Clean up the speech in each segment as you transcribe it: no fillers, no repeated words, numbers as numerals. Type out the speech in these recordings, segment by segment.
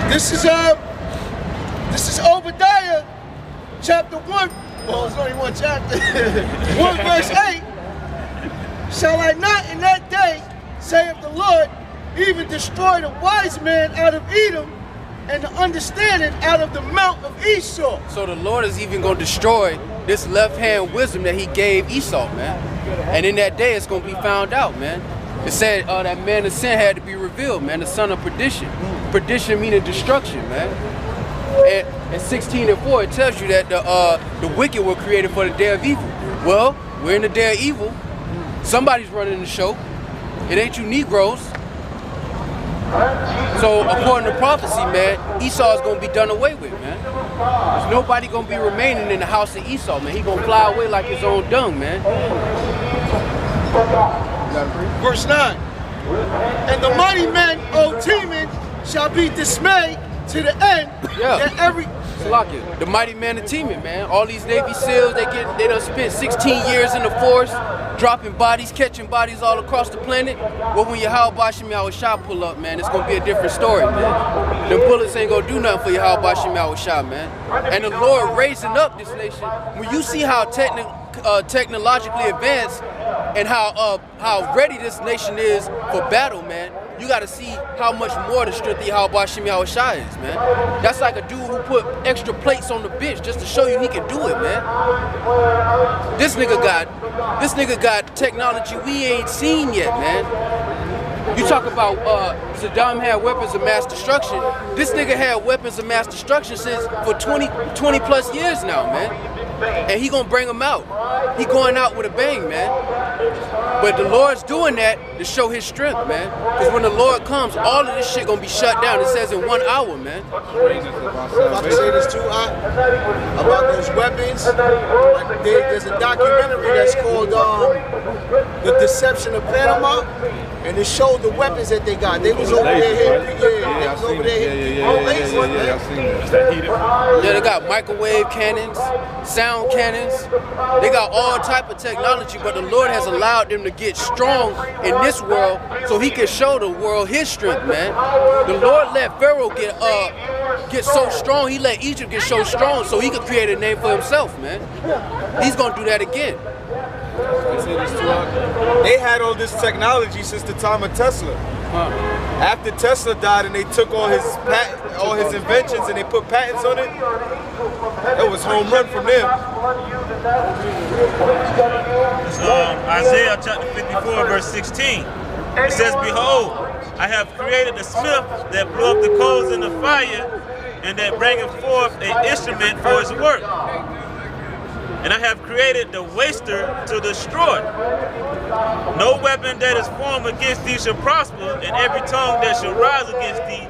This is Obadiah, chapter 1. Well, it's only one chapter. 1 verse 8. Shall I not in that day, saith the Lord, even destroy the wise man out of Edom, and the understanding out of the mount of Esau? So the Lord is even going to destroy this left-hand wisdom that he gave Esau, man. And in that day, it's going to be found out, man. It said that man of sin had to be revealed, man, the son of perdition. Perdition meaning destruction, man. And 16:4, it tells you that the wicked were created for the day of evil. Well, we're in the day of evil. Somebody's running the show. It ain't you Negroes. So according to prophecy, man, Esau is going to be done away with, man. There's nobody going to be remaining in the house of Esau, man. He going to fly away like his own dung, man. Verse 9. And the mighty men, O Teman, shall be dismayed to the end that every... The mighty man of Teman, man. All these Navy SEALs, they done spent 16 years in the force, dropping bodies, catching bodies all across the planet. But when Yahweh Bashim Yahushua pull up, man, it's gonna be a different story, man. Them bullets ain't gonna do nothing for Yahweh Bashim Yahushua, man. And the Lord raising up this nation. When you see how technologically advanced and how ready this nation is for battle, man, you gotta see how much more the strength of Yahweh Bashim Yahushua is, man. That's like a dude who put extra plates on the bench just to show you he can do it, man. This nigga got technology we ain't seen yet, man. You talk about Saddam had weapons of mass destruction. This nigga had weapons of mass destruction for 20 plus years now, man. And he gonna bring them out. He going out with a bang, man. But the Lord's doing that to show his strength, man. Because when the Lord comes, all of this shit gonna be shut down. It says in 1 hour, man. I'm about to say this too, about those weapons. Like there's a documentary that's called The Deception of Panama, and it showed the weapons that they got. They was over there hitting, yeah, they got microwave cannons, sound cannons. They got all type of technology, but the Lord has allowed them to get strong in this world so he can show the world his strength, man. The Lord let Pharaoh get so strong, he let Egypt get so strong so he could create a name for himself, man. He's gonna do that again. They had all this technology since the time of Tesla. After Tesla died and they took all his inventions and they put patents on it, it was home run from them. Isaiah chapter 54 verse 16. It says, behold, I have created the smith that blew up the coals in the fire and that bringeth forth an instrument for his work. And I have created the waster to destroy. No weapon that is formed against thee shall prosper, and every tongue that shall rise against thee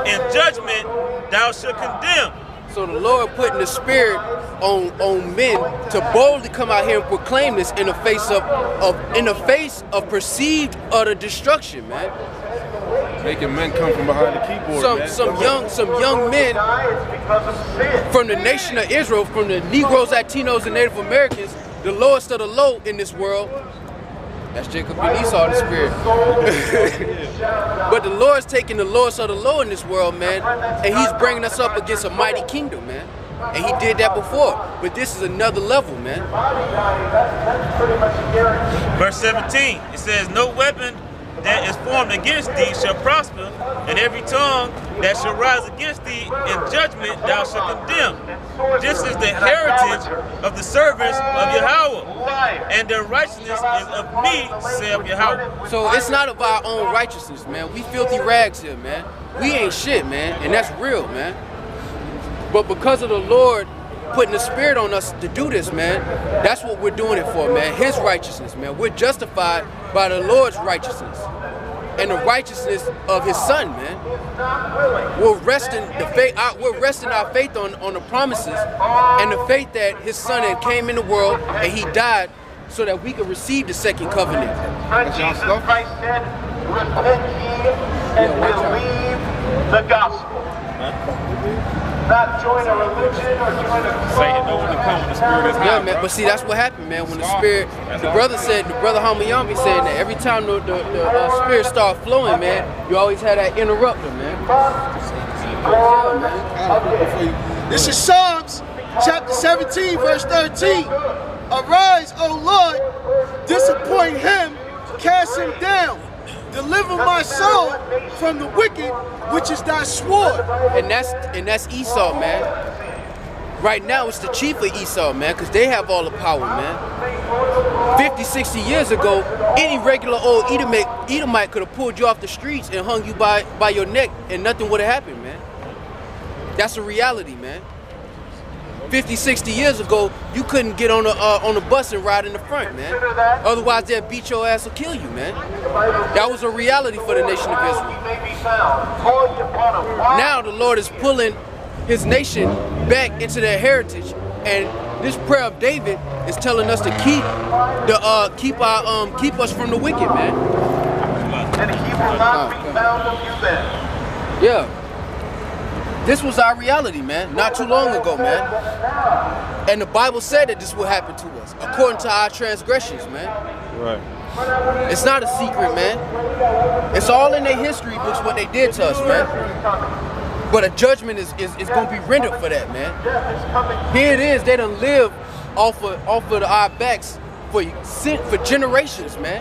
in judgment thou shalt condemn. So the Lord putting the spirit on men to boldly come out here and proclaim this in the face of perceived utter destruction, man. Making men come from behind the keyboard, some young men from the nation of Israel, from the Negroes, Latinos, and Native Americans, the lowest of the low in this world. That's Jacob and Esau, the spirit. But the Lord's taking the lowest of the low in this world, man, and he's bringing us up against a mighty kingdom, man. And he did that before, but this is another level, man. Verse 17, it says, no weapon that is formed against thee shall prosper, and every tongue that shall rise against thee in judgment thou shalt condemn. This is the heritage of the servants of Yahweh, and their righteousness is of me, saith Yahweh. So it's not of our own righteousness, man. We filthy rags here, man. We ain't shit, man, and that's real, man. But because of the Lord putting the spirit on us to do this, man, that's what we're doing it for, man. His righteousness, man. We're justified by the Lord's righteousness and the righteousness of his son, man. We're resting our faith on the promises and the faith that his son had came in the world and he died so that we could receive the second covenant. Jesus Christ said, repent ye and believe the gospel. Not join a religion or join a Satan know when to come when the spirit is high, man. But see, that's what happened, man. When the spirit, the brother Hamayambi said that every time the spirit start flowing, man, you always had that interrupter, man. This is Psalms chapter 17, verse 13. Arise, O Lord, disappoint him, cast him down. Deliver my soul from the wicked, which is thy sword. And that's Esau, man. Right now, it's the chief of Esau, man, because they have all the power, man. 50, 60 years ago, any regular old Edomite could have pulled you off the streets and hung you by your neck, and nothing would have happened, man. That's a reality, man. 50, 60 years ago, you couldn't get on a bus and ride in the front, man. Otherwise, they'll beat your ass or kill you, man. That was a reality for the nation of Israel. Now, the Lord is pulling his nation back into their heritage, and this prayer of David is telling us to keep us from the wicked, man. And he will not be found of you then. Yeah. This was our reality, man, not too long ago, man. And the Bible said that this will happen to us, according to our transgressions, man. Right. It's not a secret, man. It's all in their history books what they did to us, man. But a judgment is going to be rendered for that, man. Here it is, they done live off of our backs for generations, man.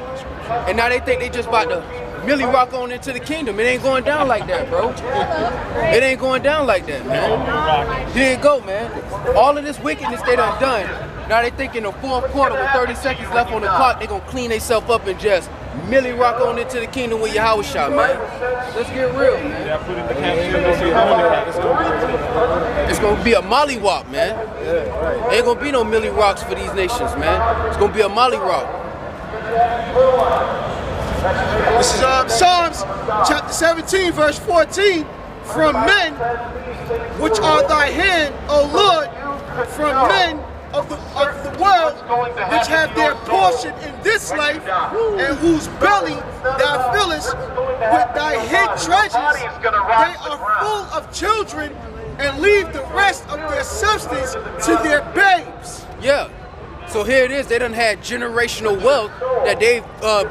And now they think they just about to Millie rock on into the kingdom. It ain't going down like that, bro. It ain't going down like that, man. Here it go, man. All of this wickedness they done done. Now they think in the fourth quarter with 30 seconds left on the clock, they gonna clean themselves up and just Millie rock on into the kingdom with Yahweh shot, man. Let's get real, man. It's gonna be a mollywop, man. Ain't gonna be no Millie rocks for these nations, man. It's gonna be a mollywop. This is Psalms chapter 17, verse 14. From men which are thy hand, O Lord, from men of the world which have their portion in this life, and whose belly thou fillest with thy hid treasures. They are full of children, and leave the rest of their substance to their babes. Yeah. So here it is, they done had generational wealth that they've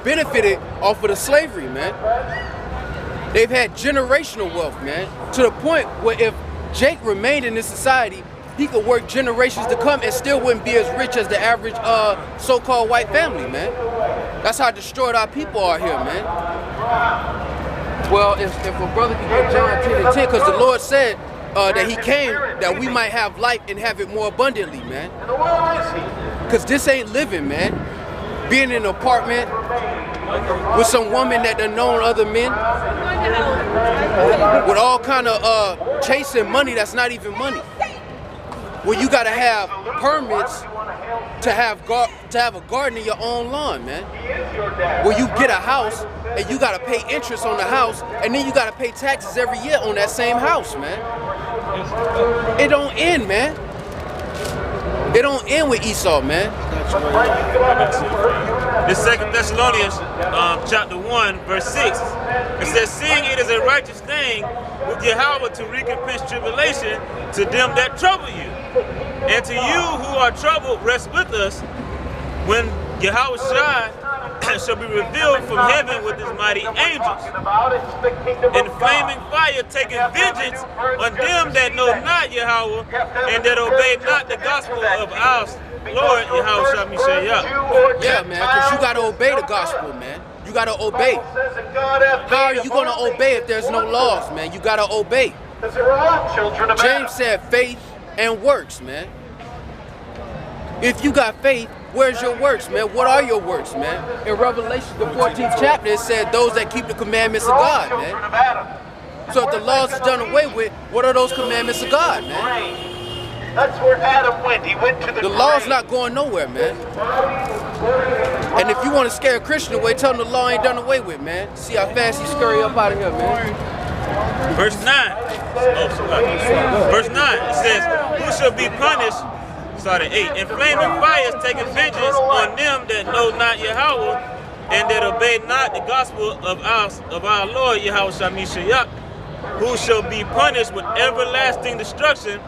benefited off of the slavery, man. They've had generational wealth, man, to the point where if Jake remained in this society, he could work generations to come and still wouldn't be as rich as the average so-called white family, man. That's how destroyed our people are here, man. Well, if a brother can get John 10 and 10, because the Lord said that he came that we might have life and have it more abundantly, man. Because this ain't living, man. Being in an apartment with some woman that done known other men, with all kind of chasing money that's not even money. Well, you gotta have permits to have a garden in your own lawn, man. Well, you get a house and you gotta pay interest on the house, and then you gotta pay taxes every year on that same house, man. It don't end, man. It don't end with Esau, man. The 2 Thessalonians chapter 1, verse 6. It says, seeing it is a righteous thing with Yahweh to recompense tribulation to them that trouble you. And to you who are troubled, rest with us when Yahweh shall be revealed from heaven with his mighty angels, in flaming fire, taking vengeance on them that know not Yahweh and that obey not the gospel of our Lord Yahweh Shah Mishayah. Yeah, man, because you got to obey the gospel, man. You got to obey. How are you going to obey if there's no laws, man? You got to obey. James said faith and works, man. If you got faith, where's your works, man? What are your works, man? In Revelation, the 14th chapter, it said those that keep the commandments of God, man. So if the laws is done away with, what are those commandments of God, man? That's where Adam went. He went to the law's not going nowhere, man. And if you want to scare a Christian away, tell them the law ain't done away with, man. See how fast he scurry up out of here, man. Verse 9. Verse 9, it says, who shall be punished? Start at 8. And flaming fires taking vengeance on them that know not Yahweh and that obey not the gospel of our Lord Yahweh Shah Mishayah, who shall be punished with everlasting destruction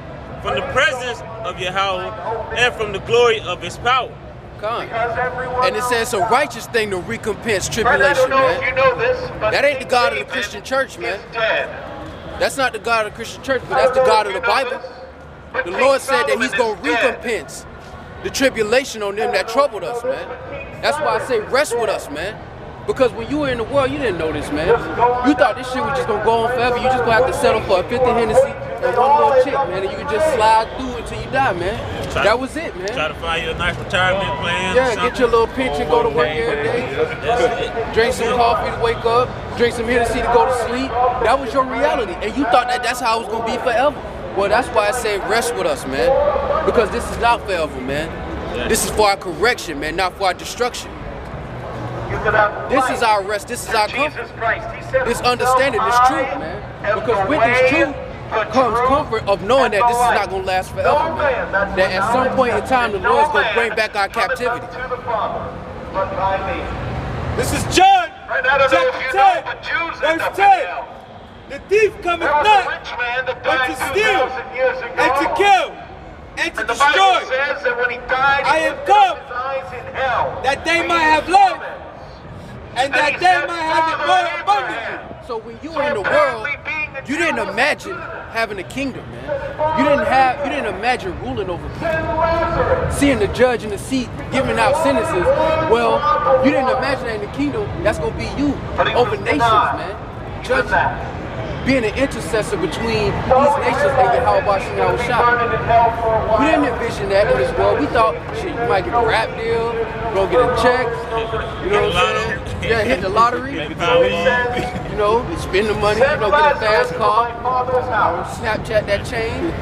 from the presence of Yahweh and from the glory of his power. Come. And it says it's a righteous thing to recompense tribulation, man. That ain't the God of the Christian church, man. That's not the God of the Christian church, but that's the God of the Bible. The Lord said that he's going to recompense the tribulation on them that troubled us, man. That's why I say rest with us, man. Because when you were in the world, you didn't know this, man. You thought this shit was just gonna go on forever. You just gonna have to settle for a 50 Hennessy and one little chick, man. And you can just slide through until you die, man. That was it, man. Try to find you a nice retirement plan. Yeah, get your little pension, go to work every day. Drink some coffee to wake up. Drink some Hennessy to go to sleep. That was your reality. And you thought that that's how it was gonna be forever. Well, that's why I say rest with us, man. Because this is not forever, man. This is for our correction, man, not for our destruction. This is our rest, this is our comfort. This understanding, this truth, man. Because with this truth comes comfort of knowing that this is not going to last forever, man. That at some point in time, the Lord is going to bring back our captivity. This is John chapter 10, verse 10. The thief cometh not but to steal and to kill and to destroy. I am come that they might have life and that they might have it more abundantly. So when you were in the world, you didn't imagine having a kingdom, man. You didn't imagine ruling over people, seeing the judge in the seat, giving out sentences. Well, you didn't imagine that in the kingdom, that's gonna be you over nations, man. Judging. Being an intercessor between these nations and Yahweh Shem Yahushua. We didn't envision that in this world. We thought, shit, you might get a rap deal, go get a check, you know what I'm saying? Yeah, hit the lottery, you know, spend the money, you know, get a fast car, Snapchat that chain,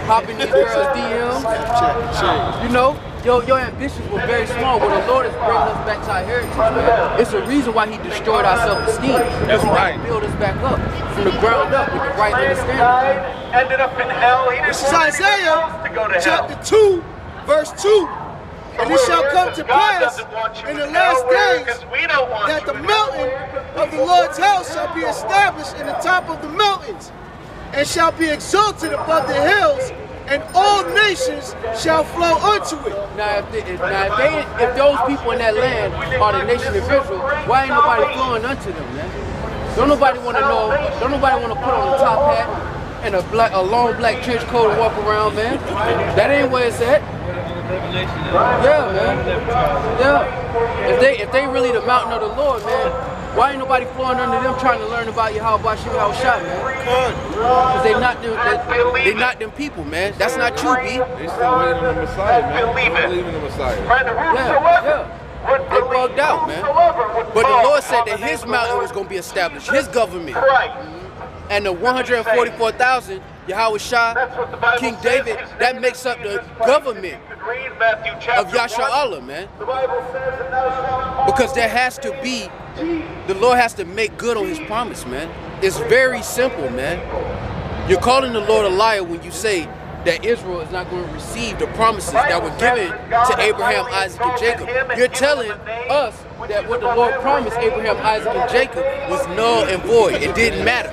hop in these girls' DMs, you know. Your ambitions were very small. When the Lord is bringing us back to our heritage, man, it's a reason why he destroyed our self-esteem. Because he had to build us back up from the ground up with the right understanding. Ended up in hell. This is Isaiah chapter 2, verse 2. And it shall come to pass in the last days that the mountain of the Lord's house shall be established in the top of the mountains, and shall be exalted above the hills, and all nations shall flow unto it. Now, if those people in that land are the nation of Israel, why ain't nobody flowing unto them, man? Don't nobody want to know, don't nobody want to put on a top hat and a long black trench coat and walk around, man. That ain't where it's at. Yeah, man. Yeah. If they really the mountain of the Lord, man, why ain't nobody flowing under them trying to learn about Yahweh Shem Yahushua, man? Because they not them people, man. That's not true, B. They still waiting on the Messiah, man. They believe in the Messiah. Yeah. They bugged out, man. But the Lord said that his mountain was going to be established, his government. And the 144,000, Yahweh Shah, King David, that makes up the government of Yahshua Allah, man. Because there has to be, the Lord has to make good on his promise, man. It's very simple, man. You're calling the Lord a liar when you say that Israel is not going to receive the promises that were given to Abraham, Isaac, and Jacob. You're telling us that what the Lord promised Abraham, Isaac, and Jacob was null and void. It didn't matter.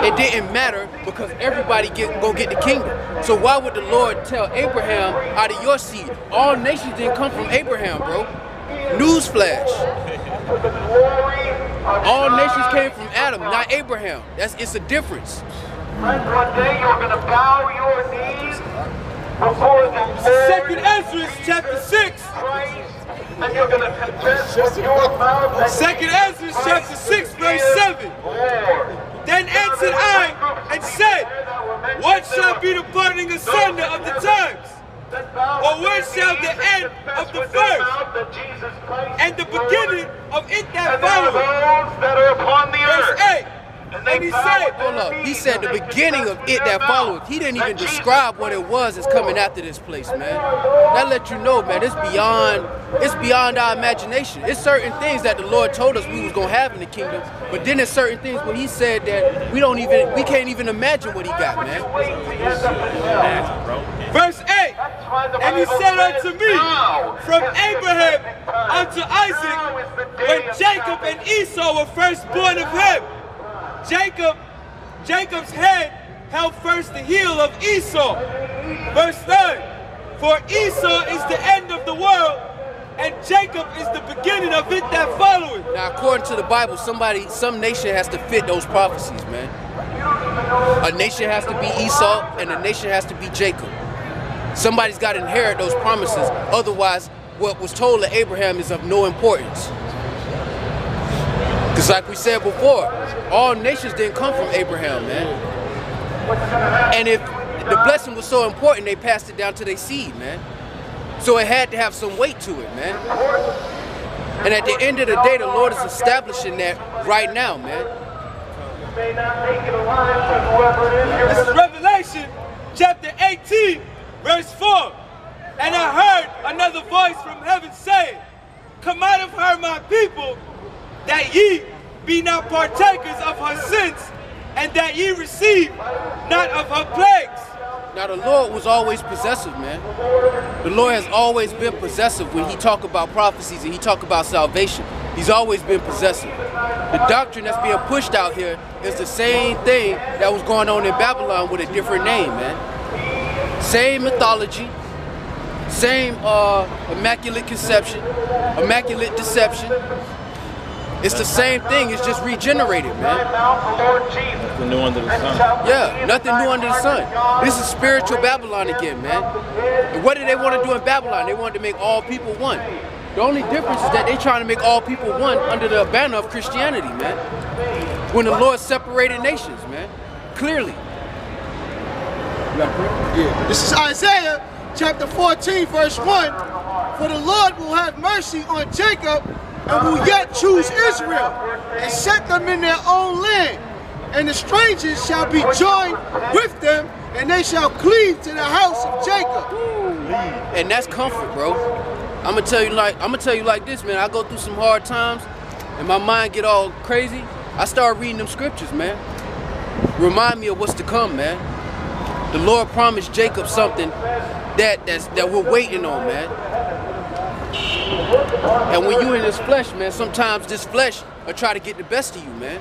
It didn't matter because everybody gonna get the kingdom. So why would the Lord tell Abraham, out of your seed? All nations didn't come from Abraham, bro. Newsflash. All nations came from Adam, not Abraham. It's a difference. One day you're going to bow your knees before the Lord. 2nd Ezra chapter 6. And you're going to confess with your mouth. 2nd Ezra chapter 6, verse 7. Then answered I and said, what shall be the parting asunder of the times? Or where shall the end of the first and the beginning of it that followeth? Verse 8. And he said, hold up, he said the beginning of it that followed. He didn't even describe what it was that's coming after this place, man. That let you know, man, it's beyond our imagination. It's certain things that the Lord told us we was gonna have in the kingdom, but then there's certain things where he said that we can't even imagine what he got, man. Verse 8, and he said unto me, from Abraham unto Isaac, when Jacob and Esau were first born of him, Jacob's head held first the heel of Esau. Verse 9, for Esau is the end of the world, and Jacob is the beginning of it that following. Now, according to the Bible, some nation has to fit those prophecies, man. A nation has to be Esau, and a nation has to be Jacob. Somebody's got to inherit those promises. Otherwise, what was told to Abraham is of no importance. Because like we said before, all nations didn't come from Abraham, man. And if the blessing was so important, they passed it down to their seed, man. So it had to have some weight to it, man. And at the end of the day, the Lord is establishing that right now, man. This is Revelation chapter 18, verse 4. And I heard another voice from heaven saying, "Come out of her, my people, that ye be not partakers of her sins, and that ye receive not of her plagues." Now the Lord was always possessive, man. The Lord has always been possessive when he talk about prophecies and he talk about salvation. He's always been possessive. The doctrine that's being pushed out here is the same thing that was going on in Babylon with a different name, man. Same mythology, same immaculate conception, immaculate deception. It's the same thing, it's just regenerated, man. Nothing new under the sun. Yeah, nothing new under the sun. This is spiritual Babylon again, man. And what did they want to do in Babylon? They wanted to make all people one. The only difference is that they're trying to make all people one under the banner of Christianity, man. When the Lord separated nations, man. Clearly. Yeah. This is Isaiah chapter 14, verse 1. For the Lord will have mercy on Jacob and will yet choose Israel and set them in their own land. And the strangers shall be joined with them, and they shall cleave to the house of Jacob. And that's comfort, bro. I'm gonna tell you like this, man. I go through some hard times and my mind get all crazy. I start reading them scriptures, man. Remind me of what's to come, man. The Lord promised Jacob something that we're waiting on, man. And when you in this flesh, man, sometimes this flesh will try to get the best of you, man.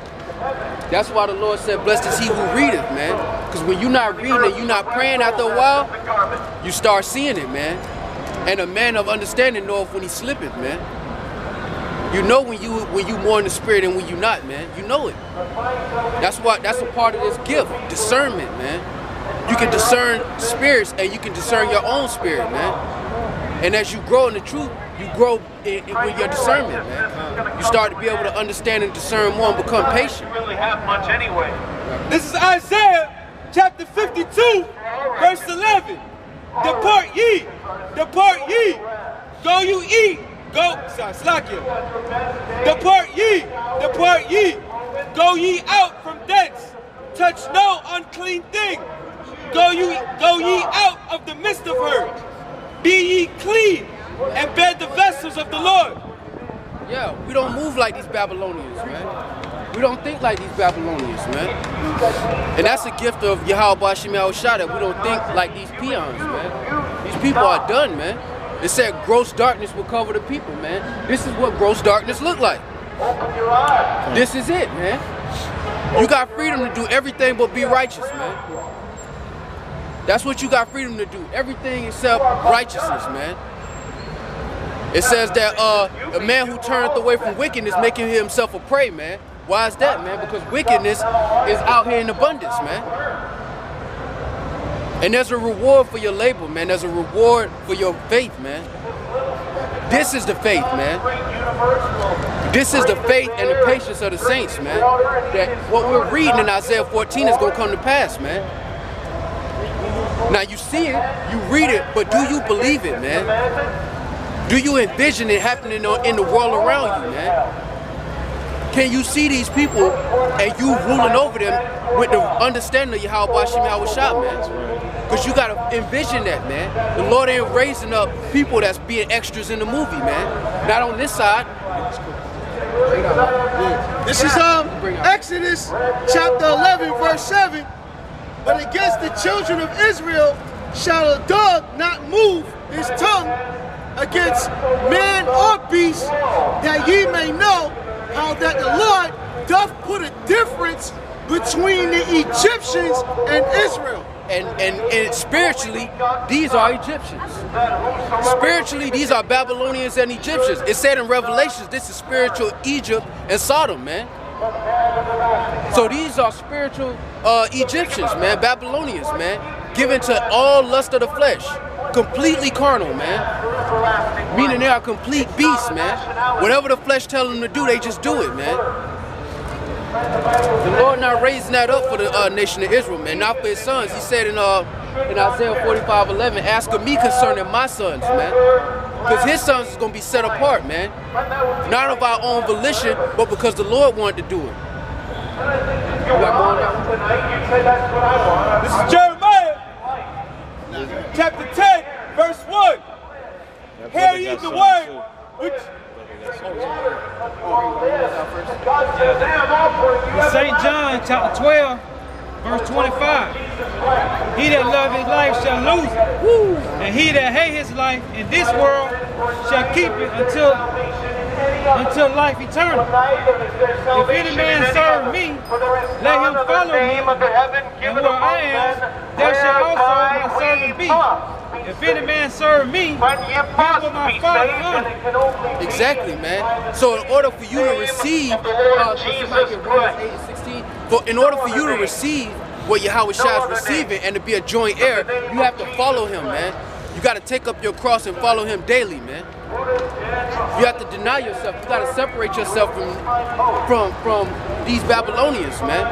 That's why the Lord said, blessed is he who readeth, man. Because when you're not reading and you're not praying after a while, you start seeing it, man. And a man of understanding knoweth when he slippeth, man. You know when you more in the spirit and when you not, man. You know it. That's a part of this gift, discernment, man. You can discern spirits and you can discern your own spirit, man. And as you grow in the truth, you grow with your discernment, man. You start to be able to understand and discern more and become patient. Really have much anyway. This is Isaiah chapter 52, verse 11. Depart ye, go you eat, go, sorry, Slakia. Depart ye, go ye out from thence, touch no unclean thing. Go ye out of the midst of her, be ye clean, and bear the vessels of the Lord. Yeah, we don't move like these Babylonians, man. We don't think like these Babylonians, man. And that's a gift of Yahweh Bashim Yahushua, that we don't think like these peons, man. These people are done, man. It said gross darkness will cover the people, man. This is what gross darkness look like. This is it, man. You got freedom to do everything but be righteous, man. That's what you got freedom to do. Everything except righteousness, man. It says that a man who turneth away from wickedness making himself a prey, man. Why is that, man? Because wickedness is out here in abundance, man. And there's a reward for your labor, man. There's a reward for your faith, man. This is the faith, man. This is the faith and the patience of the saints, man. That what we're reading in Isaiah 14 is going to come to pass, man. Now you see it, you read it, but do you believe it, man? Do you envision it happening in the world around you, man? Can you see these people and you ruling over them with the understanding of Yahweh Bashim Yahushua, man? Because you got to envision that, man. The Lord ain't raising up people that's being extras in the movie, man. Not on this side. This is Exodus chapter 11, verse 7. But against the children of Israel shall a dog not move his tongue against man or beast, that ye may know how that the Lord doth put a difference between the Egyptians and Israel. And spiritually, these are Egyptians. Spiritually, these are Babylonians and Egyptians. It said in Revelations, this is spiritual Egypt and Sodom, man. So these are spiritual Egyptians, man, Babylonians, man, given to all lust of the flesh, completely carnal, man. Meaning they are complete beasts, man. Whatever the flesh tells them to do, they just do it, man. The Lord not raising that up for the nation of Israel, man, not for his sons. He said in Isaiah 45:11, ask of me concerning my sons, man. Because his sons is going to be set apart, man. Not of our own volition, but because the Lord wanted to do it. This is Jeremiah, chapter 10, verse 1. Hear ye the word which... St. John chapter 12, verse 25. He that love his life shall lose it. Woo. And he that hate his life in this world shall keep it until life eternal. If any man serve me, let him follow me, and where I am, there shall also my servant be. If any man serve me, he will my Father honor. Exactly, man. So in order for you to receive, in order for you to receive what Yahweh Shai is receiving and to be a joint heir, you have to follow him, man. You got to take up your cross and follow him daily, man. You have to deny yourself. You got to separate yourself from these Babylonians, man.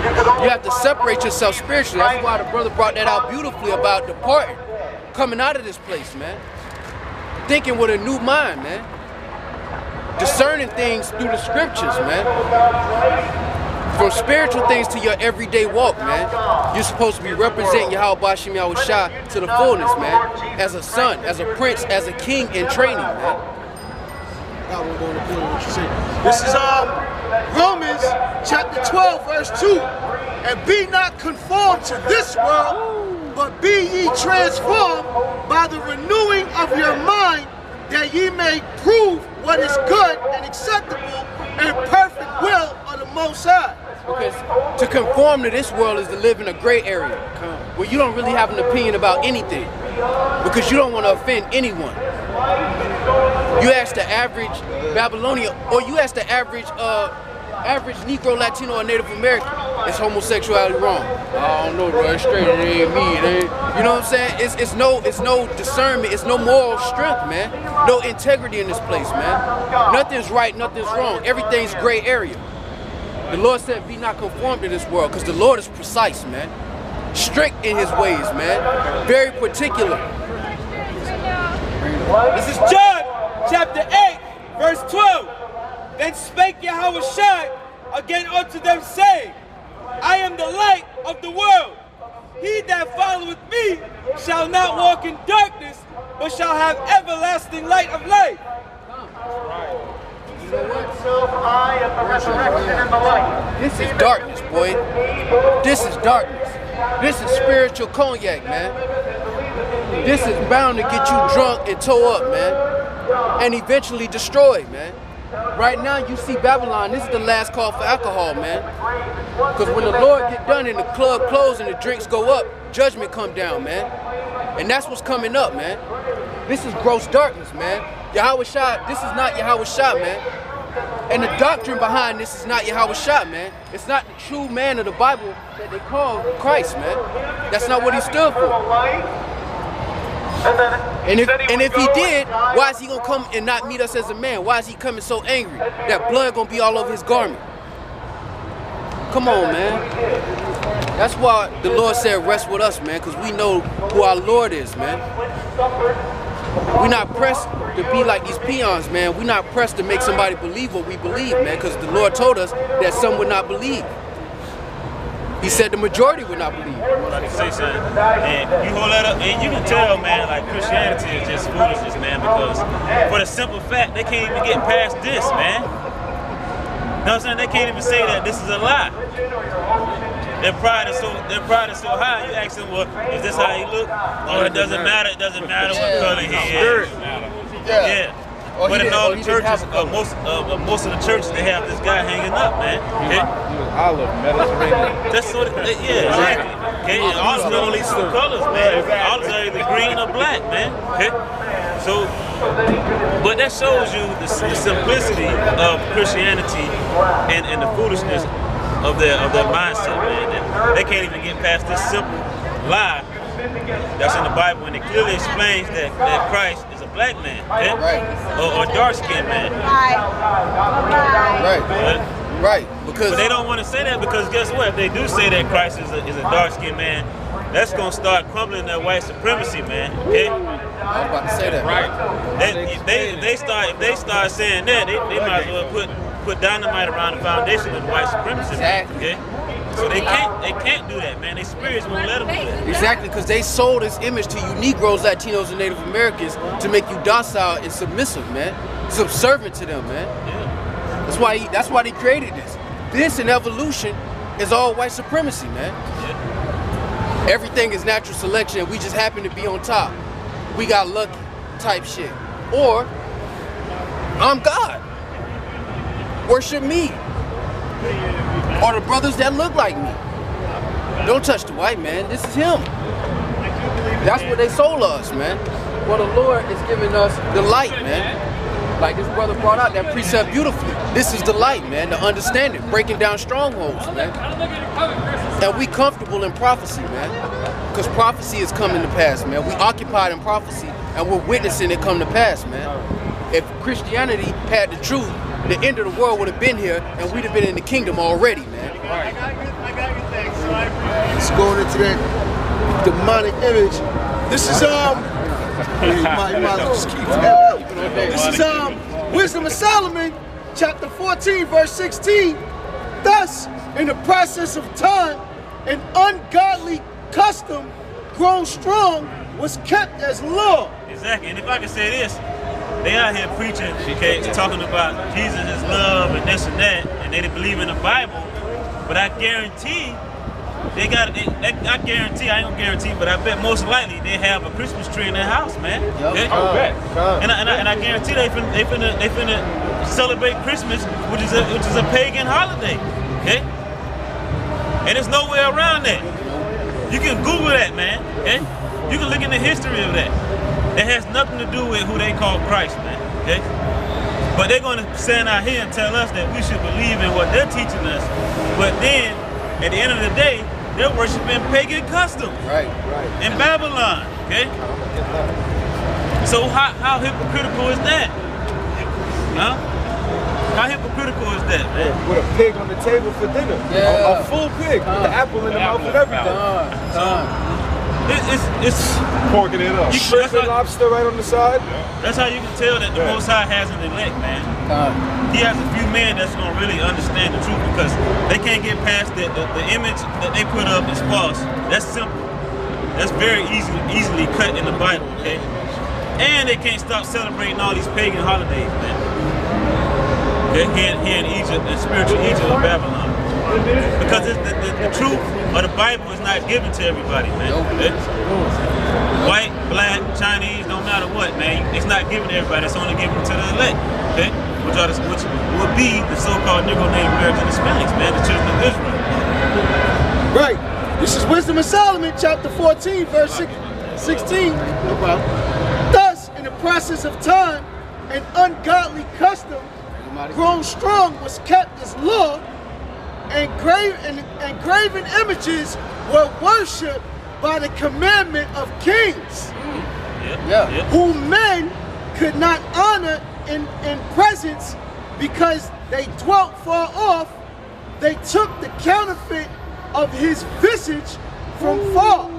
You have to separate yourself spiritually. That's why the brother brought that out beautifully about departing, coming out of this place, man. Thinking with a new mind, man. Discerning things through the scriptures, man. From spiritual things to your everyday walk, man. You're supposed to be representing Yahweh Bashim Yahweh Shai to the fullness, man. As a son, as a prince, as a king in training, man. This is Romans chapter 12, verse 2. And be not conformed to this world, but be ye transformed by the renewing of your mind, that ye may prove what is good and acceptable and perfect will of the Most High. Because to conform to this world is to live in a gray area where you don't really have an opinion about anything because you don't want to offend anyone. You ask the average Babylonian, or you ask the average Negro, Latino, or Native American, is homosexuality wrong? I don't know, bro. It's straight. It ain't me. It ain't. You know what I'm saying? It's no discernment. It's no moral strength, man. No integrity in this place, man. Nothing's right. Nothing's wrong. Everything's gray area. The Lord said, "Be not conformed to this world," because the Lord is precise, man. Strict in His ways, man. Very particular. This is John, chapter 8, verse 12. Then spake Yahweh Shai again unto them, saying, I am the light of the world. He that followeth me shall not walk in darkness, but shall have everlasting light of life. This is darkness, boy. This is darkness. This is spiritual cognac, man. This is bound to get you drunk and toe up, man. And eventually destroyed, man. Right now, you see Babylon, this is the last call for alcohol, man. Because when the Lord get done and the club close and the drinks go up, judgment come down, man. And that's what's coming up, man. This is gross darkness, man. Yahweh Shai, this is not Yahweh Shai, man. And the doctrine behind this is not Yahweh Shai, man. It's not the true man of the Bible that they call Christ, man. That's not what he stood for. And if he did, why is he gonna come and not meet us as a man? Why is he coming so angry? That blood gonna be all over his garment. Come on, man. That's why the Lord said rest with us, man, because we know who our Lord is, man. We're not pressed to be like these peons, man. We're not pressed to make somebody believe what we believe, man, because the Lord told us that some would not believe. He said the majority would not believe. Like say something, and you hold that up, and you can tell, man, like Christianity is just foolishness, man, because for the simple fact they can't even get past this, man. You know what I'm saying? They can't even say that this is a lie. Their pride is so high. You ask them, well, is this how he look? Oh, it doesn't matter. It doesn't matter what color he is. Yeah. But in all the churches, most of the churches, they have this guy hanging up, man. Okay? Olive, Mediterranean. That's what, yeah, exactly. Okay, and olives are only two colors, man. Olives are either green or black, man. Okay, so, but that shows you the simplicity of Christianity and the foolishness of their mindset, man. And they can't even get past this simple lie that's in the Bible, and it clearly explains that Christ is a black man, okay? Or dark-skinned man. Right. Because but they don't want to say that, because guess what? If they do say that Christ is a dark-skinned man, that's gonna start crumbling their white supremacy, man. Okay? I was about to say that. Right. If they start saying that, they might as well put dynamite around the foundation of white supremacy. Exactly. Man, okay? So they can't do that, man. Their spirits won't let them do that. Exactly, because they sold this image to you Negroes, Latinos, and Native Americans to make you docile and submissive, man. Subservient to them, man. Yeah. That's why they created this. This in evolution is all white supremacy, man. Yeah. Everything is natural selection. We just happen to be on top. We got lucky type shit. Or, I'm God. Worship me. Or the brothers that look like me. Don't touch the white man. This is him. That's what they sold us, man. Well, the Lord is giving us the light, man. Like this brother brought out that precept beautifully. This is the light, man, the understanding, breaking down strongholds, man. And we comfortable in prophecy, man. Because prophecy is coming to pass, man. We occupied in prophecy, and we're witnessing it come to pass, man. If Christianity had the truth, the end of the world would have been here, and we'd have been in the kingdom already, man. Let's go into that demonic image. This is This is Wisdom of Solomon, chapter 14, verse 16. Thus, in the process of time, an ungodly custom grown strong was kept as law. Exactly, and if I can say this, they out here preaching, okay, talking about Jesus is love and this and that, and they believe in the Bible, but I guarantee they got it. I ain't gonna guarantee, but I bet most likely they have a Christmas tree in their house, man. Okay? And I guarantee they finna celebrate Christmas, which is a pagan holiday. Okay? And there's no way around that. You can Google that, man. Okay? You can look in the history of that. It has nothing to do with who they call Christ, man. Okay? But they're gonna stand out here and tell us that we should believe in what they're teaching us. But then, at the end of the day, they're worshiping pagan customs. Right. In Babylon, okay? So how hypocritical is that? Huh? How hypocritical is that, man? With a pig on the table for dinner. Yeah. A full pig with the apple in the mouth and everything. It's porking it up. Shrimp and lobster right on the side. That's how you can tell that the Most High has an elect, man. He has a few men that's gonna really understand the truth, because they can't get past the image that they put up is false. That's simple. That's very easily cut in the Bible, okay? And they can't stop celebrating all these pagan holidays, man. Okay? Here in Egypt, in spiritual Egypt of Babylon. Because the truth of the Bible is not given to everybody, man. Okay? White, black, Chinese, no matter what, man. It's not given to everybody. It's only given to the elect, okay? Which would be the so-called Negro Native American Hispanics, man, the children of Israel. Right. This is Wisdom of Solomon, chapter 14, verse 16. Thus, in the process of time, an ungodly custom grown strong was kept as law, and graven images were worshipped by the commandment of kings, whom men could not honor in presence because they dwelt far off. They took the counterfeit of his visage from far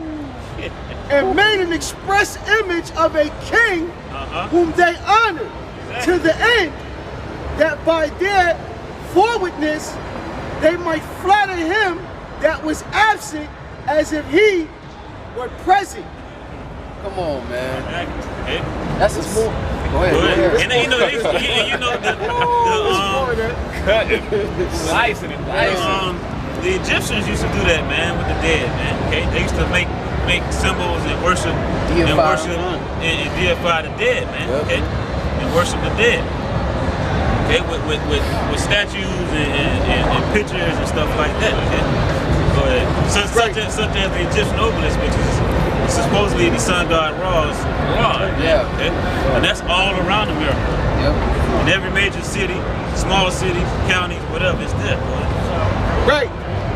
and made an express image of a king whom they honored, to the end that by their forwardness they might flatter him that was absent as if he were present. Come on, man. That's a small. Go ahead. And then, the Egyptians used to do that, man, with the dead, man. Okay, they used to make symbols and worship and deify the dead, man. Okay, and worship the dead. Okay, with statues and pictures and stuff like that. Okay, go ahead. Such as the Egyptian obelisk, which is supposedly the sun god Ra's rod. Yeah. Okay, and that's all around America. Yep. In every major city, smaller cities, counties, whatever, it's there. Right.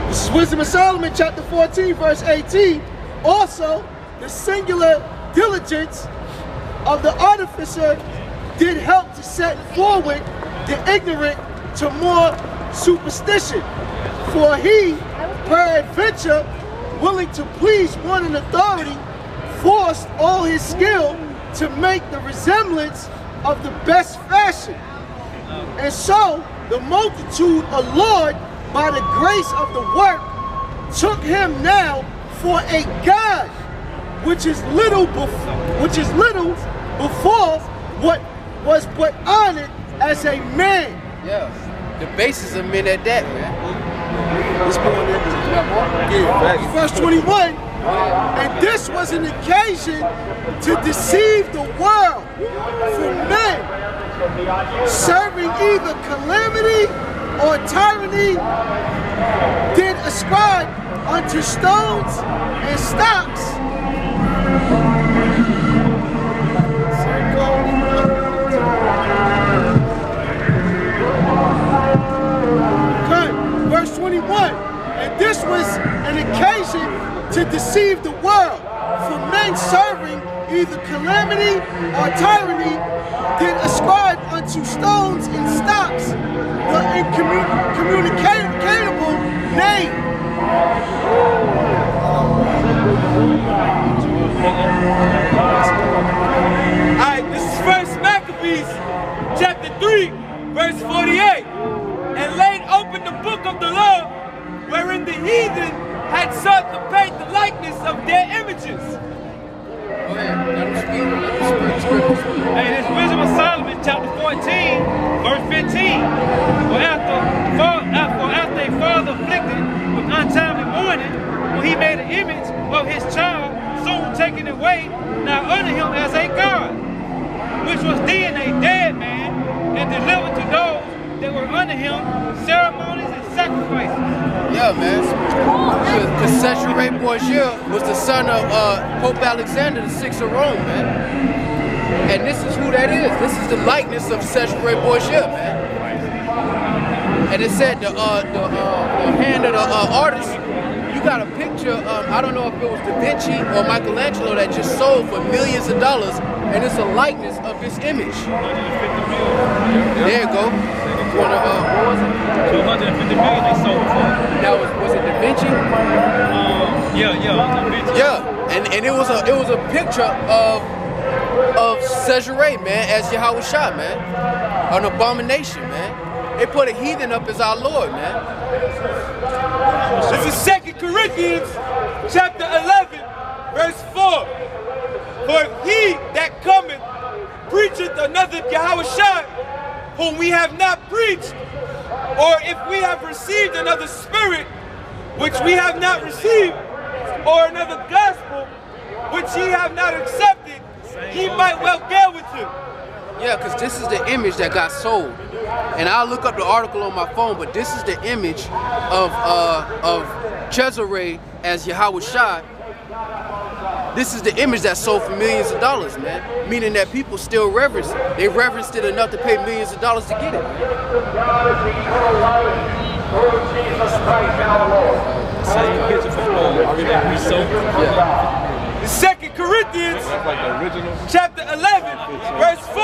This is Wisdom of Solomon, chapter 14, verse 18. Also, the singular diligence of the artificer did help to set forward the ignorant to more superstition. For he, peradventure, willing to please one in authority, forced all his skill to make the resemblance of the best fashion. And so, the multitude allured by the grace of the work took him now for a god, which is little before what was but honored as a man. Yeah, the basis of men at that, man. Verse 21, and this was an occasion to deceive the world for men, serving either calamity or tyranny, did ascribe unto stones and stocks. Verse 21, and this was an occasion to deceive the world, for men serving either calamity or tyranny did ascribe unto stones and stocks the incommunicable name. Alright, this is 1 Maccabees, chapter 3, verse 48. And laid open the book of the law, wherein the heathen had sought to paint the likeness of their images. Hey, this Wisdom of Solomon, chapter 14, verse 15. For after a father afflicted with untimely mourning, when he made an image of his child, soon taken away, now honor him as a god, which was then a dead man, and delivered to those that were under him ceremonies and sacrifices. Yeah, man. Because Cesare Borgia was the son of Pope Alexander VI of Rome, man. And this is who that is. This is the likeness of Cesare Borgia, man. And it said the hand of the artist. You got a picture. I don't know if it was Da Vinci or Michelangelo that just sold for millions of dollars, and it's a likeness of this image. There you go. What was it? 250 million they sold for. That was it Da Vinci? Yeah, Da Vinci. Yeah, and it was a picture of Cesare, man, as Yahweh Shah, man. An abomination, man. They put a heathen up as our Lord, man. This is 2 Corinthians, chapter 11, verse 4. For if he that cometh preacheth another Yahweh Shah, whom we have not preached, or if we have received another spirit, which we have not received, or another gospel, which ye have not accepted, ye might well bear with him. Yeah, because this is the image that got sold. And I'll look up the article on my phone, but this is the image of Cesare as Yahweh Shah. This is the image that sold for millions of dollars, man. Meaning that people still reverence it. They reverenced it enough to pay millions of dollars to get it. In 2 Corinthians, chapter 11, verse 4.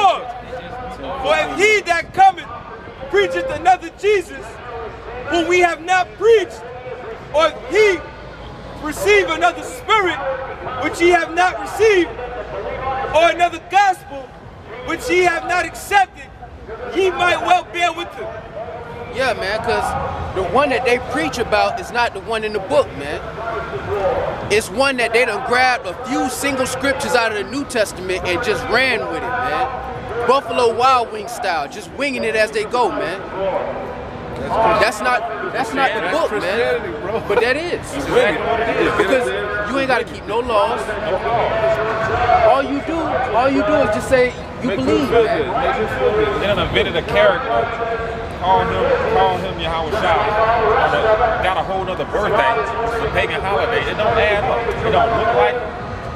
For if he that cometh preacheth another Jesus, whom we have not preached, or if he receive another spirit, which ye have not received, or another gospel, which ye have not accepted, ye might well bear with him. Yeah, man, because the one that they preach about is not the one in the book, man. It's one that they done grabbed a few single scriptures out of the New Testament and just ran with it, man. Buffalo Wild Wing style, just winging it as they go, man. That's not the book, man. But that is. That's exactly what it is. Because You ain't gotta keep no laws. All you do is just say you believe. They done invented a character. Call him Yahweh Shah. Got a whole other birthday. It's a pagan holiday. It don't add up. It don't look like.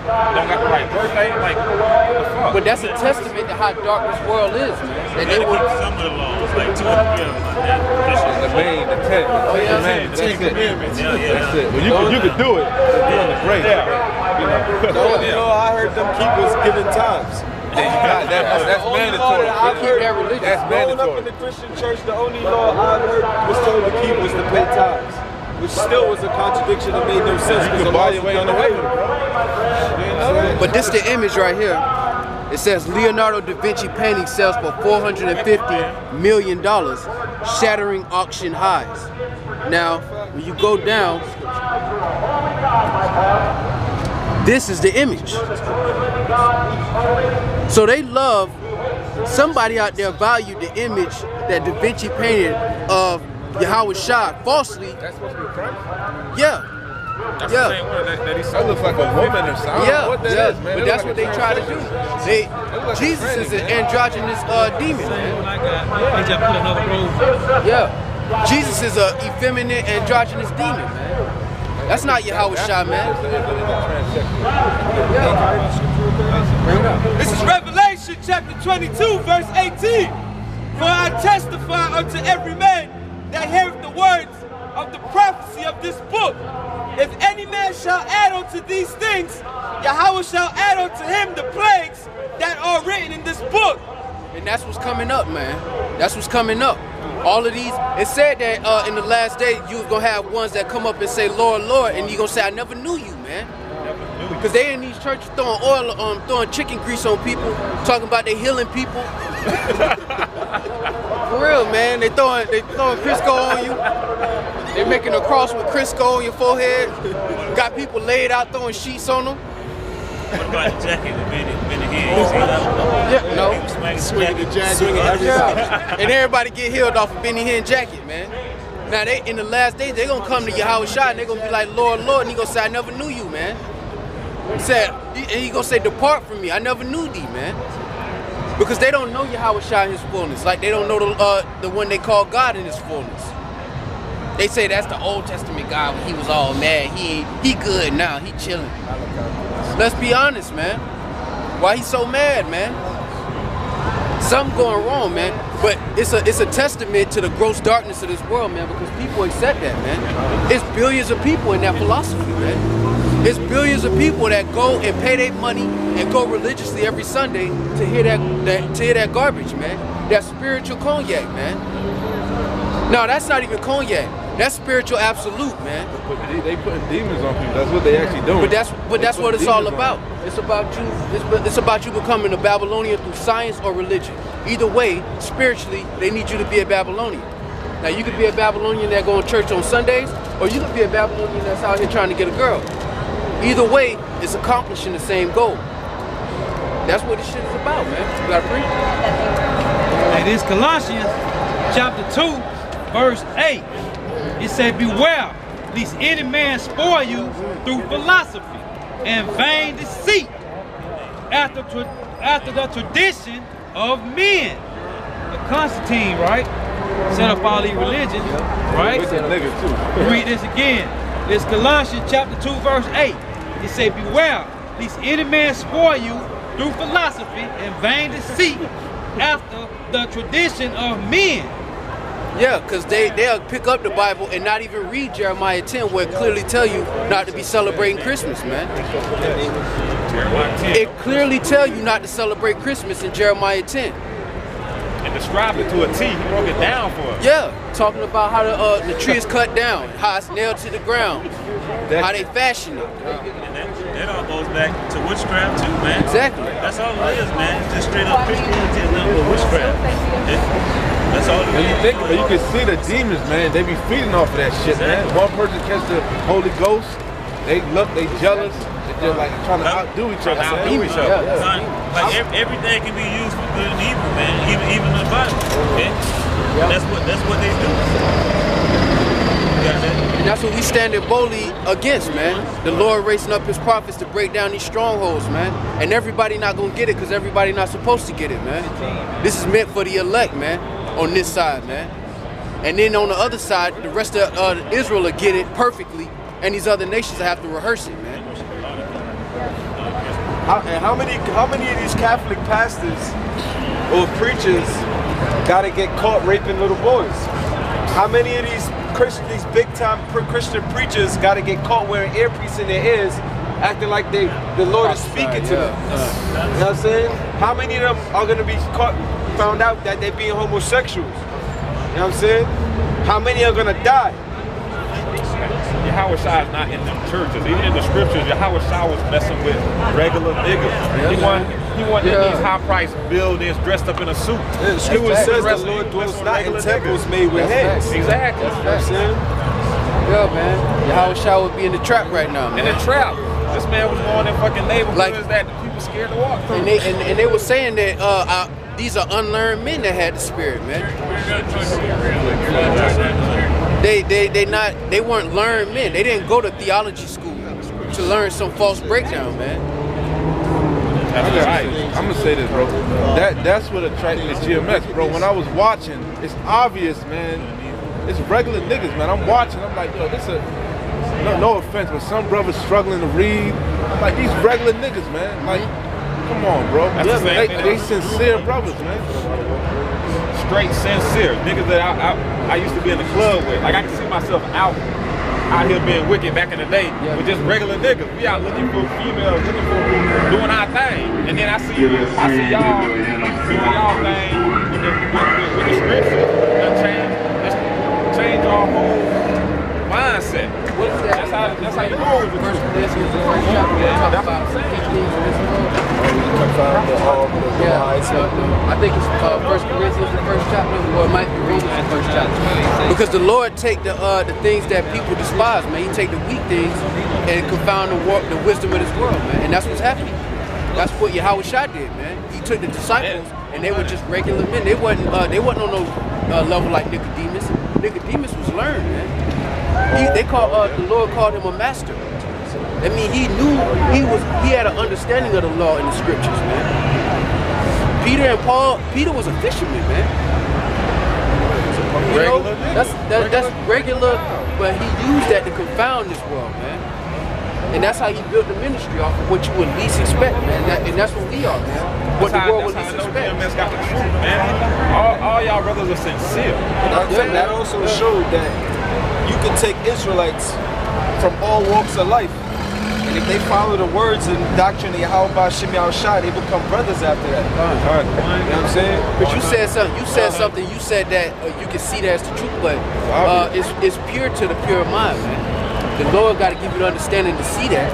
Don't got the right birthday. Like, what the fuck? But that's a testament to how dark this world is, man. That they would some of the laws, like 2 or 3 of them. The main, the 10. Oh, yeah. That's it. Yeah. That's it. Well, you could do it. You're doing it great. You know, I heard them keepers giving times. That's mandatory. That's Growing up in mandatory. the Christian church, the only law I heard was told to keep was to pay tithes, which still was a contradiction that made no sense. You can buy your way on the way with it, bro. But this the image right here. It says Leonardo da Vinci painting sells for $450 million, shattering auction highs. Now, when you go down, this is the image. So they love, somebody out there valued the image that Da Vinci painted of Yahweh Shah falsely. That's supposed to be Christ? Yeah. That's the same one that he said. That looks like a woman or something. Yeah, what that yeah. is, man. But that's what they try to do. Jesus is an androgynous demon, man. They just put another robe. Yeah. Jesus is an effeminate androgynous demon, man. That's not Yahweh Shah, man. This is Revelation chapter 22, verse 18. For I testify unto every man that heareth the words of the prophecy of this book. If any man shall add unto these things, Yahweh shall add unto him the plagues that are written in this book. And that's what's coming up, man. That's what's coming up. All of these, it said that in the last day you was gonna have ones that come up and say, Lord, Lord, and you gonna say, I never knew you, man. Because they in these churches throwing oil, throwing chicken grease on people, talking about they healing people. For real, man. They throwing Crisco on you. They making a cross with Crisco on your forehead. Got people laid out throwing sheets on them. What about the jacket with Benny Hill? Yeah, no. Swinging the jacket, everybody. And everybody get healed off of Benny Hill jacket, man. Now they in the last days they gonna come to Yahweh Shah and they gonna be like, Lord, Lord, and he gonna say, I never knew you, man. He gonna say, depart from me, I never knew thee, man. Because they don't know Yahweh Shah in his fullness, like they don't know the one they call God in his fullness. They say that's the Old Testament God when he was all mad. He good now, he chilling. Let's be honest, man. Why he so mad, man? Something going wrong, man. But it's a testament to the gross darkness of this world, man, because people accept that, man. It's billions of people in that philosophy, man. It's billions of people that go and pay their money and go religiously every Sunday to hear that garbage, man. That spiritual cognac, man. No, that's not even cognac. That's spiritual absolute, man. They putting demons on people. That's what they actually doing. But that's what it's all about. It's about you. It's about you becoming a Babylonian through science or religion. Either way, spiritually, they need you to be a Babylonian. Now you could be a Babylonian that go to church on Sundays, or you could be a Babylonian that's out here trying to get a girl. Either way, it's accomplishing the same goal. That's what this shit is about, man. You gotta preach. And this Colossians chapter 2, verse 8. It said, beware, lest any man spoil you through philosophy and vain deceit, after the tradition of men. The Constantine, right, set up all these religions, right? Read this again. It's Colossians chapter 2, verse 8. It said, beware, lest any man spoil you through philosophy and vain deceit, after the tradition of men. Yeah, because they'll pick up the Bible and not even read Jeremiah 10, where it clearly tell you not to be celebrating Christmas, man. It clearly tell you not to celebrate Christmas in Jeremiah 10. And described it to a T. He broke it down for us. Yeah, talking about how the tree is cut down, how it's nailed to the ground, how they fashion it. That all goes back to witchcraft too, man. Exactly. That's all it is, man. It's just straight up Christianity is nothing but witchcraft. That's all it is. You think about it, you can see the demons, man. They be feeding off of that shit, man. One person catch the Holy Ghost, they jealous. They're just like trying to outdo each other. Like everything can be used for good and evil, man. Even the Bible. Okay? That's what they do. You got that? that's what we standing boldly against, man. The Lord raising up his prophets to break down these strongholds, man. And everybody not gonna get it because everybody not supposed to get it, man. This is meant for the elect, man, on this side, man. And then on the other side, the rest of Israel will get it perfectly, and these other nations will have to rehearse it, man. How many of these Catholic pastors or preachers gotta get caught raping little boys? How many of these big time Christian preachers gotta get caught wearing earpieces in their ears, acting like the Lord is speaking to them? You know what I'm saying? How many of them are gonna be found out that they're being homosexuals? You know what I'm saying? How many are gonna die? Yahweh Shai is not in them churches. Even in the scriptures, Yahweh Shai was messing with regular niggas. He wasn't in these high-priced buildings dressed up in a suit. Yeah, the scripture says the Lord dwells not in temples made with hands. Exactly. You know what I'm saying? Yeah, man. Yahweh Shai would be in the trap right now, man. In the trap. This man was going in fucking neighborhoods that people scared to walk through. And they were saying that these are unlearned men that had the spirit, man. They weren't learned men. They didn't go to theology school to learn some false breakdown, man. I'm gonna say this, bro. That's what attracted me to GMS, bro. When I was watching, it's obvious, man. It's regular niggas, man. I'm watching. I'm like, yo, this is no offense, but some brothers struggling to read. I'm like, these regular niggas, man. Like, come on, bro. They sincere brothers, man. Straight sincere niggas that I used to be in the club with. Like I can see myself out here being wicked back in the day with just regular niggas. We out looking for females, looking for doing our thing. And then I see y'all doing y'all thing with the scriptures. Change our whole mindset. That's how you move. First Corinthians, the first chapter, we talk about things in this world. I think it's First Corinthians, the first chapter, or it might be Romans, the first chapter. Because the Lord take the things that people despise, man. He take the weak things and confound the wisdom of this world, man. And that's what's happening. That's what Yahweh Shai did, man. He took the disciples, and they were just regular men. They wasn't on no level like Nicodemus. Nicodemus was learned, man. The Lord called him a master. I mean, he knew he had an understanding of the law in the scriptures, man. Peter was a fisherman, man. You know, that's regular, but he used that to confound this world, man. And that's how he built the ministry off of what you would least expect, man. And that's what we are, man. What the world would least expect. GMS got the truth, man. All y'all brothers are sincere. That also showed that you can take Israelites from all walks of life, and if they follow the words and doctrine of Yahweh Shem Shai, they become brothers after that. You know what I'm saying? But you said something. You said that you can see that as the truth, but it's pure to the pure mind, man. The Lord got to give you the understanding to see that,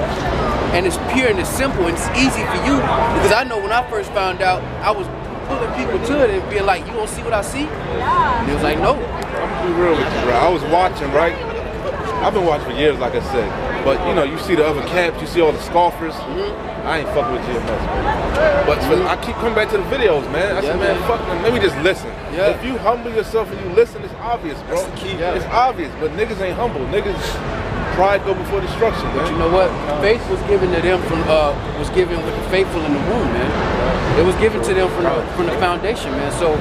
and it's pure and it's simple and it's easy for you. Because I know when I first found out, I was pulling people to it and being like, "You don't see what I see?" And it was like, "No." I'm gonna be real with you, bro. I was watching, right? I've been watching for years, like I said. But you know, you see the other camps, you see all the scoffers. I ain't fucking with GMS, man. But I keep coming back to the videos, man. I said, man, fuck them. Let me just listen. If you humble yourself and you listen, it's obvious, bro. That's the key. It's obvious, but niggas ain't humble. Niggas pride go before destruction, man. But you know what? Faith was given to them was given with the faithful in the womb, man. It was given to them from the foundation, man. So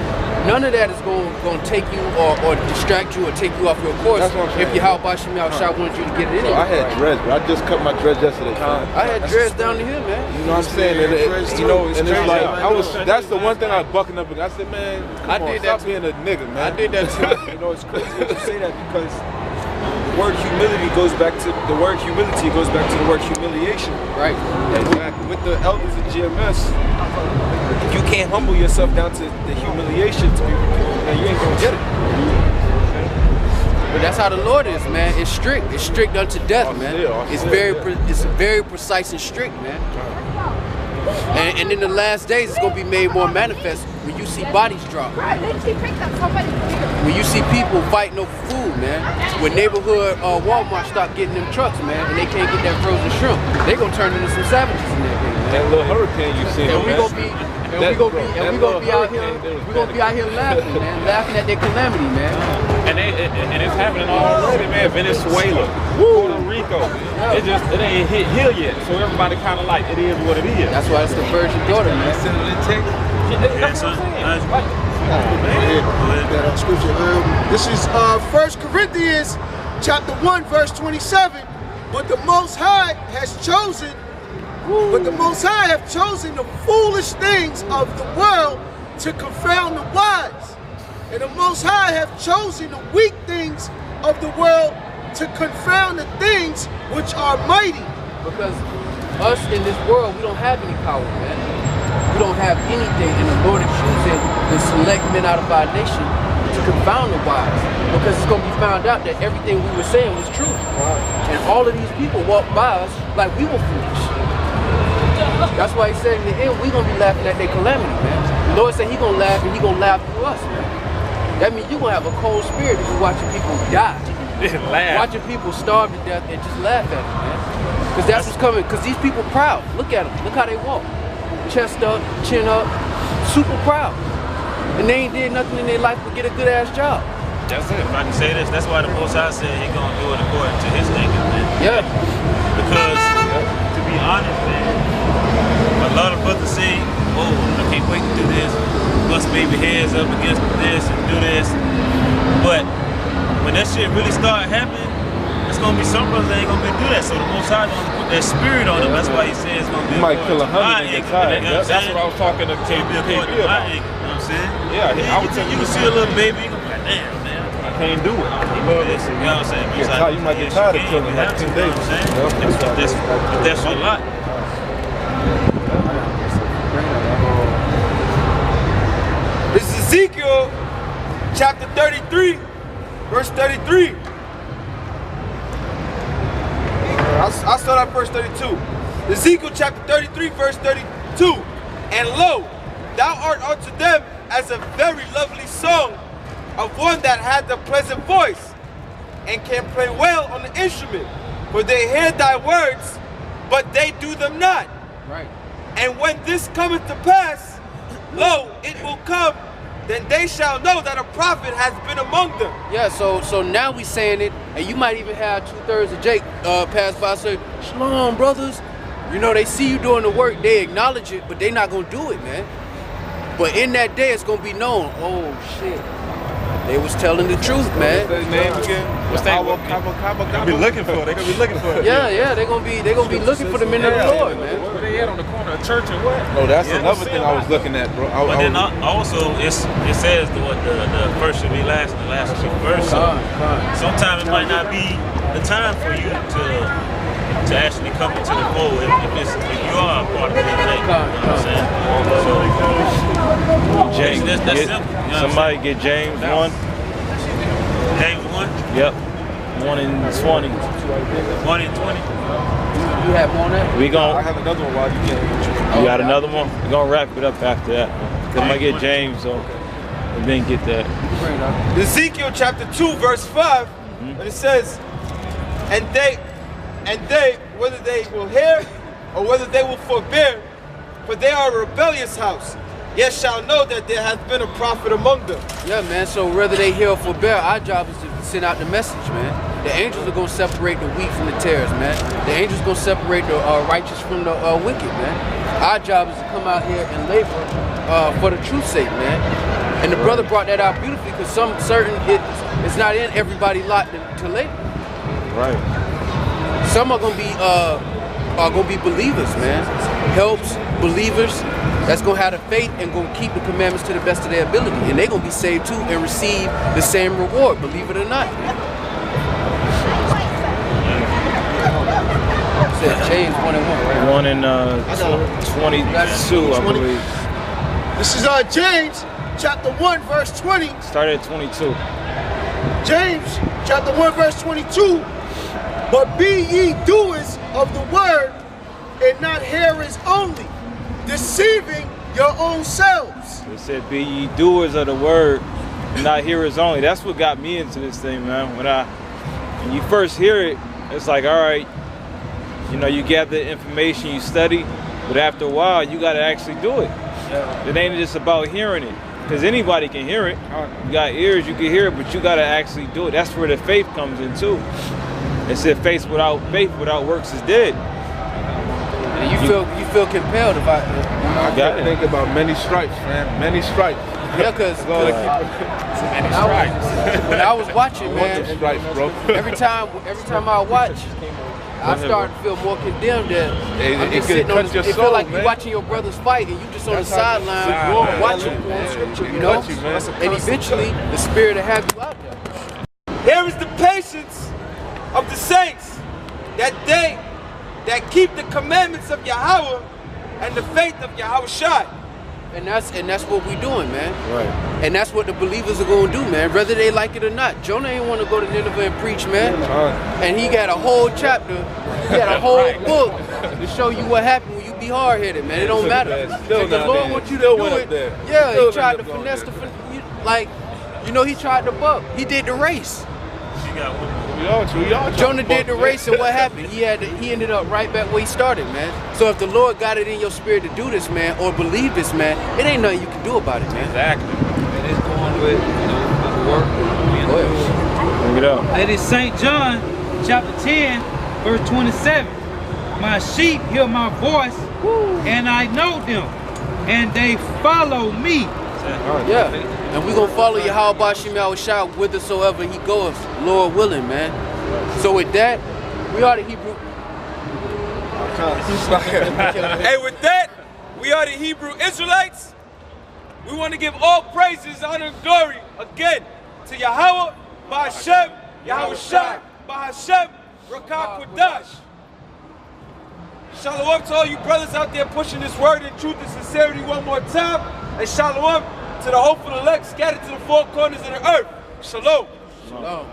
none of that is going to take you or distract you or take you off your course. If Yahweh Shem Shai wanted you to get it in. I had dreads, bro. I just cut my dreads yesterday. I had dreads down to here, man. You know what I'm saying? And it's like that's the one thing I was bucking up against. I said, man, stop being a nigga, man. I did that too. You know, it's crazy that you say that because the word humility goes back to the word humiliation. Right. And with the elders of GMS, if you can't humble yourself down to the humiliation to be repeated, you ain't gonna get it. But that's how the Lord is, man. It's strict. It's strict unto death, man. It's very precise and strict, man. And in the last days, it's gonna be made more manifest when you see bodies drop. When you see people fighting over food, man. When neighborhood Walmart stop getting them trucks, man, and they can't get that frozen shrimp, they gonna turn into some savages in there, man. That little hurricane you seen, and we man. gonna be And we're gonna be out here laughing, man, laughing at their calamity, man. And it's happening already, man. Venezuela, Puerto Rico. It ain't hit here yet. So everybody kind of like, it is what it is. That's why it's the virgin daughter, man. This is 1 Corinthians chapter 1, verse 27. But the Most High has chosen, the foolish things of the world to confound the wise. And the Most High have chosen the weak things of the world to confound the things which are mighty. Because us in this world, we don't have any power, man. We don't have anything, and the Lord is choosing the select men out of our nation to confound the wise. Because it's going to be found out that everything we were saying was true. And all of these people walked by us like we were foolish. That's why he said in the end, we're going to be laughing at their calamity, man. The Lord said he's going to laugh, and he's going to laugh through us, man. That means you're going to have a cold spirit if you're watching people die. Watching people starve to death and just laugh at them, man. Because that's what's coming. Because these people proud. Look at them. Look how they walk. Chest up, chin up, super proud. And they ain't did nothing in their life but get a good ass job. That's it. If I can say this, that's why the Most High said he's going to do it according to his thinking, man. Yeah. Because, to be honest, man, a lot of brothers say, oh, I can't wait to do this, bust baby heads up against this and do this. But when that shit really start happening, it's gonna be some brothers that ain't gonna do that. So the Most High gonna put that spirit on them. That's why he says it's gonna be. You might kill 100 and get tired. That's what I was talking to KB about. You know what I'm saying? Yeah, I would tell you can see a little baby, you gonna be like, damn, man. I can't do it. You know what I'm saying? You might get tired of killing like 10 days. That's a lot. This is Ezekiel chapter 33, verse 33. I'll start at verse 32. Ezekiel chapter 33, verse 32. And lo, thou art unto them as a very lovely song of one that had a pleasant voice and can play well on the instrument. For they hear thy words, but they do them not. Right. And when this cometh to pass, lo, it will come, then they shall know that a prophet has been among them. Yeah, so now we saying it, and you might even have 2/3 of Jake pass by and say, Shalom, brothers. You know, they see you doing the work, they acknowledge it, but they not gonna do it, man. But in that day, it's gonna be known, oh shit, they was telling the truth, man. What's their name again? What's that? They'll be looking for it. They're gonna be looking for it. Yeah, they're gonna be looking for the men of the Lord, man. Where they at on the corner of church and what? No, that's another thing I was looking at, bro. But then also, it says the first should be last and the last should be first. So sometimes it might not be the time for you to actually come into the fold if you are a part of it. You know what I'm saying? So, James, that's simple. You know somebody get James 1. James 1? Yep. 1 and 20. 1 and 20? You have more on that? I have another one while you get it. You got another one? We're going to wrap it up after that. Somebody get James, so and then get that. Ezekiel chapter 2, verse 5, and it says, and they, whether they will hear or whether they will forbear, for they are a rebellious house, yet shall know that there hath been a prophet among them. Yeah, man, so whether they hear or forbear, our job is to send out the message, man. The angels are going to separate the wheat from the tares, man. The angels are going to separate the righteous from the wicked, man. Our job is to come out here and labor for the truth's sake, man. And the brother brought that out beautifully because it's not in everybody's lot to labor. Right. Some are gonna be believers, man. Helps, believers, that's gonna have the faith and gonna keep the commandments to the best of their ability. And they're gonna be saved too and receive the same reward, believe it or not, man. Said James 1 and 1, right? 1 and 22, I believe. This is James chapter 1, verse 20. Started at 22. James chapter 1, verse 22. But be ye doers of the word, and not hearers only, deceiving your own selves. It said, be ye doers of the word, and not hearers only. That's what got me into this thing, man. When you first hear it, it's like, all right, you know, you gather information, you study, but after a while, you got to actually do it. It ain't just about hearing it, because anybody can hear it. You got ears, you can hear it, but you got to actually do it. That's where the faith comes in too. It said faith without works is dead. And you feel compelled if I got to think about many stripes, man. Many stripes. Yeah, because when I was watching, man, stripes, bro. every time I watch, I start to feel more condemned that I'm just sitting on the, it feel like you're watching your brothers fight and you just on the sideline watching scripture, you know? And eventually the spirit will have you out there. Here is the patience of the saints that keep the commandments of Yahweh and the faith of Yahushua. And that's what we doing, man. Right. And that's what the believers are gonna do, man, whether they like it or not. Jonah ain't want to go to Nineveh and preach, man. And he got a whole chapter, he had a whole book to show you what happened when you be hard-headed, man. It don't matter. If the Lord wants you to do it, yeah, he tried to finesse the, like, you know, he tried to buck. He did the race. Jonah did the race, and what happened? He ended up right back where he started, man. So if the Lord got it in your spirit to do this, man, or believe this, man, it ain't nothing you can do about it, man. Exactly. And it's going with, the work. Bring it up. That is St. John, chapter 10, verse 27. My sheep hear my voice, and I know them, and they follow me. Yeah, and we're going to follow Yahweh Bashim Yahushua whithersoever he goes, Lord willing, man. So with that, we are the Hebrew. Hey, with that, we are the Hebrew Israelites. We want to give all praises, honor, and glory again to Yahweh, Ba'ashem, Yahushua, Ba'ashem, Rakah Kodash. Shalom to all you brothers out there pushing this word in truth and sincerity one more time. And shalom to the hopeful elect scattered to the four corners of the earth. Shalom. Shalom.